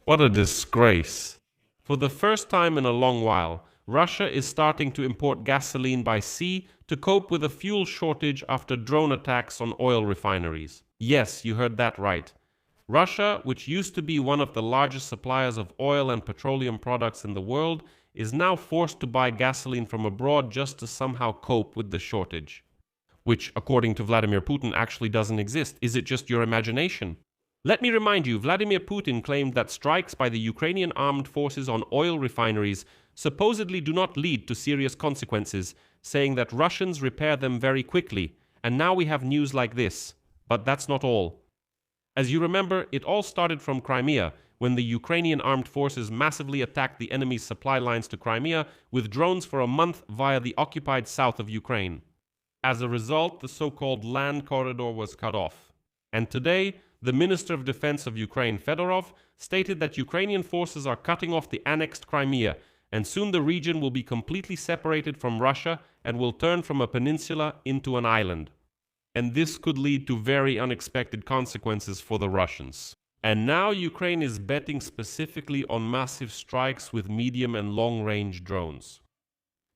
What a disgrace. For the first time in a long while, Russia is starting to import gasoline by sea to cope with a fuel shortage after drone attacks on oil refineries. Yes, you heard that right. Russia, which used to be one of the largest suppliers of oil and petroleum products in the world, is now forced to buy gasoline from abroad just to somehow cope with the shortage. Which, according to Vladimir Putin, actually doesn't exist. Is it just your imagination? Let me remind you, Vladimir Putin claimed that strikes by the Ukrainian armed forces on oil refineries supposedly do not lead to serious consequences, saying that Russians repair them very quickly, and now we have news like this. But that's not all. As you remember, it all started from Crimea, when the Ukrainian armed forces massively attacked the enemy's supply lines to Crimea with drones for a month via the occupied south of Ukraine. As a result, the so-called land corridor was cut off. And today, the Minister of Defense of Ukraine, Fedorov, stated that Ukrainian forces are cutting off the annexed Crimea, and soon the region will be completely separated from Russia and will turn from a peninsula into an island. And this could lead to very unexpected consequences for the Russians. And now Ukraine is betting specifically on massive strikes with medium and long-range drones.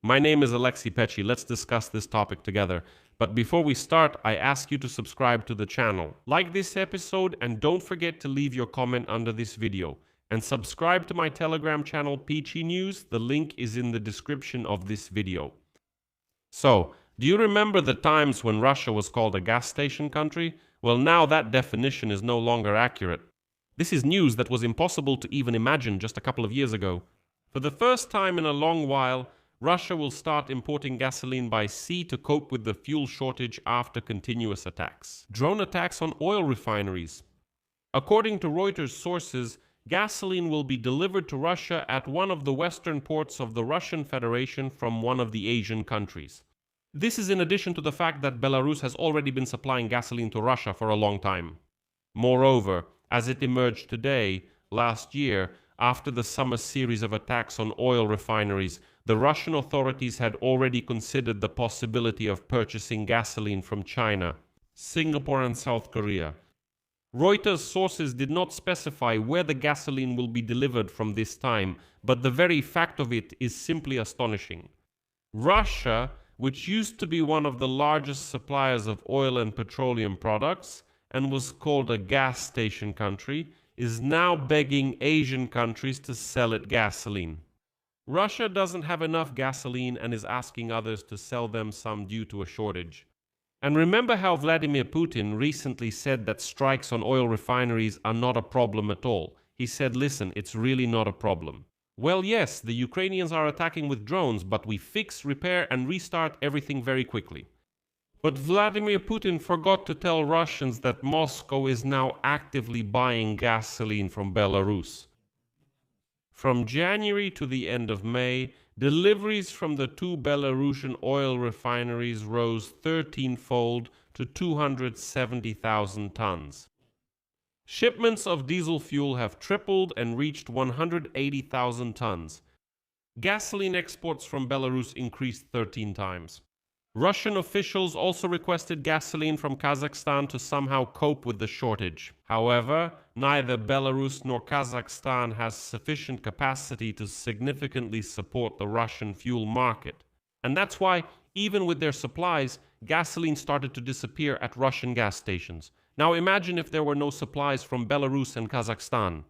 My name is Alexei Pechi. Let's discuss this topic together. But before we start, I ask you to subscribe to the channel. Like this episode and don't forget to leave your comment under this video. And subscribe to my Telegram channel Peachy News. The link is in the description of this video. So, do you remember the times when Russia was called a gas station country? Well, now that definition is no longer accurate. This is news that was impossible to even imagine just a couple of years ago. For the first time in a long while, Russia will start importing gasoline by sea to cope with the fuel shortage after continuous attacks. Drone attacks on oil refineries. According to Reuters sources, gasoline will be delivered to Russia at one of the western ports of the Russian Federation from one of the Asian countries. This is in addition to the fact that Belarus has already been supplying gasoline to Russia for a long time. Moreover, as it emerged today, last year, after the summer series of attacks on oil refineries, the Russian authorities had already considered the possibility of purchasing gasoline from China, Singapore and South Korea. Reuters sources did not specify where the gasoline will be delivered from this time, but the very fact of it is simply astonishing. Russia, which used to be one of the largest suppliers of oil and petroleum products and was called a gas station country, is now begging Asian countries to sell it gasoline. Russia doesn't have enough gasoline and is asking others to sell them some due to a shortage. And remember how Vladimir Putin recently said that strikes on oil refineries are not a problem at all. He said, listen, it's really not a problem. Well, yes, the Ukrainians are attacking with drones, but we fix, repair, and restart everything very quickly. But Vladimir Putin forgot to tell Russians that Moscow is now actively buying gasoline from Belarus. From January to the end of May, deliveries from the two Belarusian oil refineries rose 13-fold to 270,000 tons. Shipments of diesel fuel have tripled and reached 180,000 tons. Gasoline exports from Belarus increased 13 times. Russian officials also requested gasoline from Kazakhstan to somehow cope with the shortage. However, neither Belarus nor Kazakhstan has sufficient capacity to significantly support the Russian fuel market. And that's why, even with their supplies, gasoline started to disappear at Russian gas stations. Now imagine if there were no supplies from Belarus and Kazakhstan.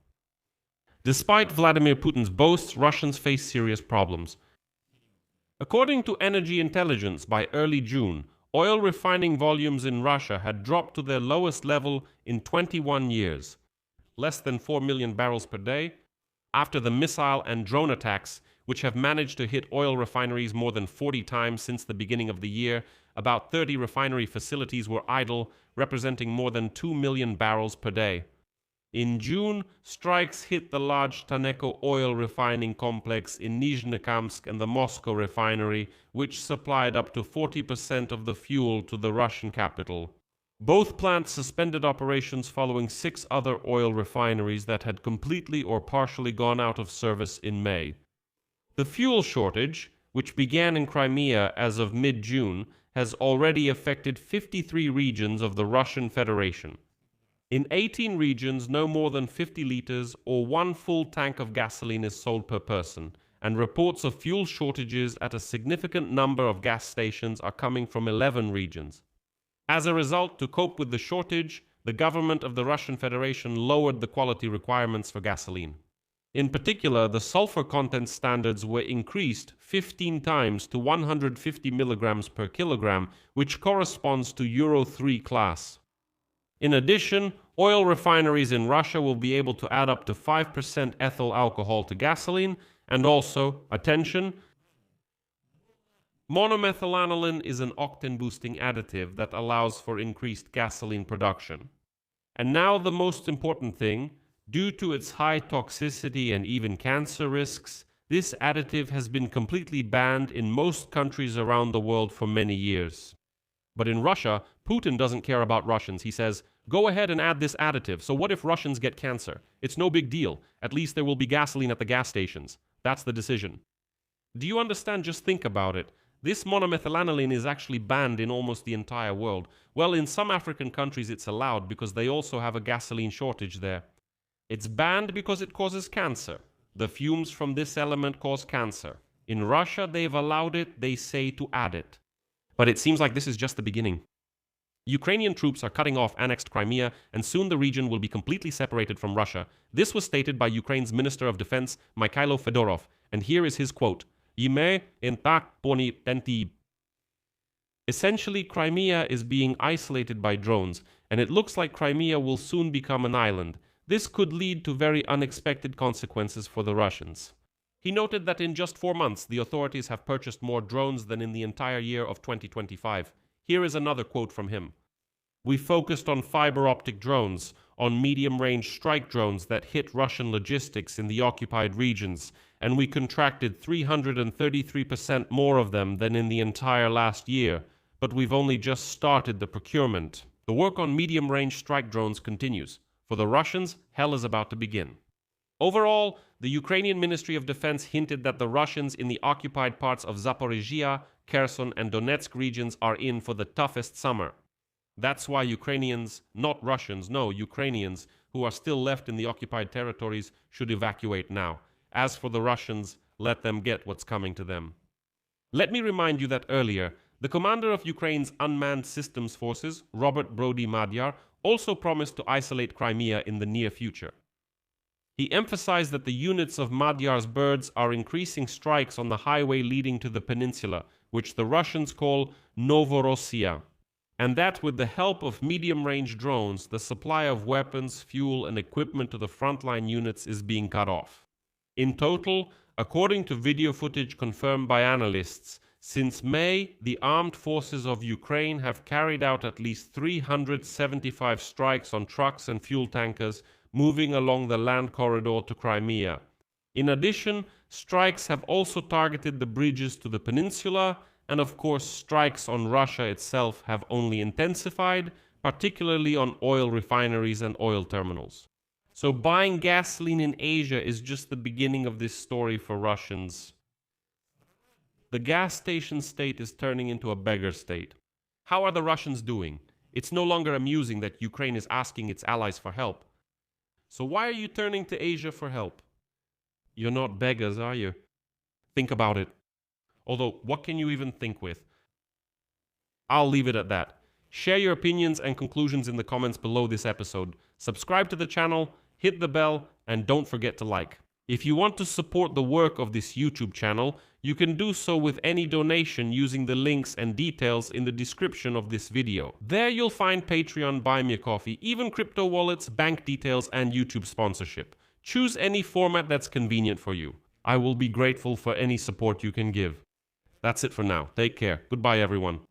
Despite Vladimir Putin's boasts, Russians face serious problems. According to Energy Intelligence, by early June, oil refining volumes in Russia had dropped to their lowest level in 21 years, less than 4 million barrels per day, after the missile and drone attacks, which have managed to hit oil refineries more than 40 times since the beginning of the year. About 30 refinery facilities were idle, representing more than 2 million barrels per day. In June, strikes hit the large Taneco oil refining complex in Nizhnekamsk and the Moscow refinery, which supplied up to 40% of the fuel to the Russian capital. Both plants suspended operations following 6 other oil refineries that had completely or partially gone out of service in May. The fuel shortage, which began in Crimea as of mid-June, has already affected 53 regions of the Russian Federation. In 18 regions, no more than 50 liters or one full tank of gasoline is sold per person, and reports of fuel shortages at a significant number of gas stations are coming from 11 regions. As a result, to cope with the shortage, the government of the Russian Federation lowered the quality requirements for gasoline. In particular, the sulfur content standards were increased 15 times to 150 milligrams per kilogram, which corresponds to Euro 3 class. In addition, oil refineries in Russia will be able to add up to 5% ethyl alcohol to gasoline, and also, attention, monomethylanolin is an octane-boosting additive that allows for increased gasoline production. And now the most important thing, due to its high toxicity and even cancer risks, this additive has been completely banned in most countries around the world for many years. But in Russia, Putin doesn't care about Russians. He says, go ahead and add this additive. So what if Russians get cancer? It's no big deal. At least there will be gasoline at the gas stations. That's the decision. Do you understand? Just think about it. This monomethylanolin is actually banned in almost the entire world. Well, in some African countries it's allowed because they also have a gasoline shortage there. It's banned because it causes cancer. The fumes from this element cause cancer. In Russia, they've allowed it, they say, to add it. But it seems like this is just the beginning. Ukrainian troops are cutting off annexed Crimea, and soon the region will be completely separated from Russia. This was stated by Ukraine's Minister of Defense, Mikhailo Fedorov, and here is his quote, "Yme en tak poni tenti." Essentially, Crimea is being isolated by drones, and it looks like Crimea will soon become an island. This could lead to very unexpected consequences for the Russians. He noted that in just 4 months, the authorities have purchased more drones than in the entire year of 2025. Here is another quote from him. "We focused on fiber optic drones, on medium-range strike drones that hit Russian logistics in the occupied regions, and we contracted 333% more of them than in the entire last year, but we've only just started the procurement." The work on medium-range strike drones continues. For the Russians, hell is about to begin. Overall, the Ukrainian Ministry of Defense hinted that the Russians in the occupied parts of Zaporizhia, Kherson and Donetsk regions are in for the toughest summer. That's why Ukrainians, not Russians, no, Ukrainians, who are still left in the occupied territories should evacuate now. As for the Russians, let them get what's coming to them. Let me remind you that earlier, the commander of Ukraine's unmanned systems forces, Robert Brody Magyar, also promised to isolate Crimea in the near future. He emphasized that the units of Magyar's birds are increasing strikes on the highway leading to the peninsula, which the Russians call Novorossiya, and that with the help of medium-range drones, the supply of weapons, fuel, and equipment to the frontline units is being cut off. In total, according to video footage confirmed by analysts, since May, the armed forces of Ukraine have carried out at least 375 strikes on trucks and fuel tankers moving along the land corridor to Crimea. In addition, strikes have also targeted the bridges to the peninsula, and of course strikes on Russia itself have only intensified, particularly on oil refineries and oil terminals. So buying gasoline in Asia is just the beginning of this story for Russians. The gas station state is turning into a beggar state. How are the Russians doing? It's no longer amusing that Ukraine is asking its allies for help. So why are you turning to Asia for help? You're not beggars, are you? Think about it. Although, what can you even think with? I'll leave it at that. Share your opinions and conclusions in the comments below this episode. Subscribe to the channel, hit the bell, and don't forget to like. If you want to support the work of this YouTube channel, you can do so with any donation using the links and details in the description of this video. There you'll find Patreon, Buy Me a Coffee, even crypto wallets, bank details, and YouTube sponsorship. Choose any format that's convenient for you. I will be grateful for any support you can give. That's it for now. Take care. Goodbye, everyone.